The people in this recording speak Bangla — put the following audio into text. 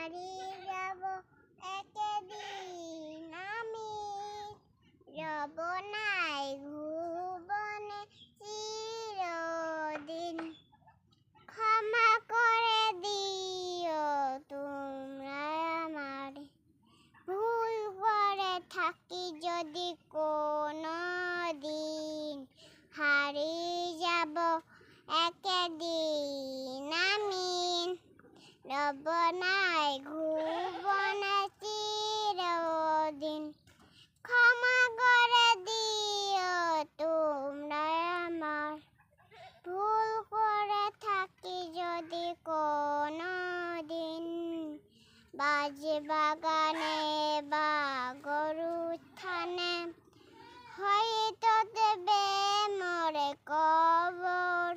হারিয়ে যাব একদিন আমি, রব নাই ভুবনে চিরদিন। ক্ষমা করে দিও তোমরা আমারে, ভুল করে থাকি যদি কোনো দিন, হারিয়ে যাব একদিন আমি, রব নাই ভুবনে চিরদিন। ক্ষমা করে দিও তোমরা আমার, ভুল করে থাকি যদি কোনো দিন। বাজে বাগানে বা গরুর থানে হয়তো দেবে মোরে কবর,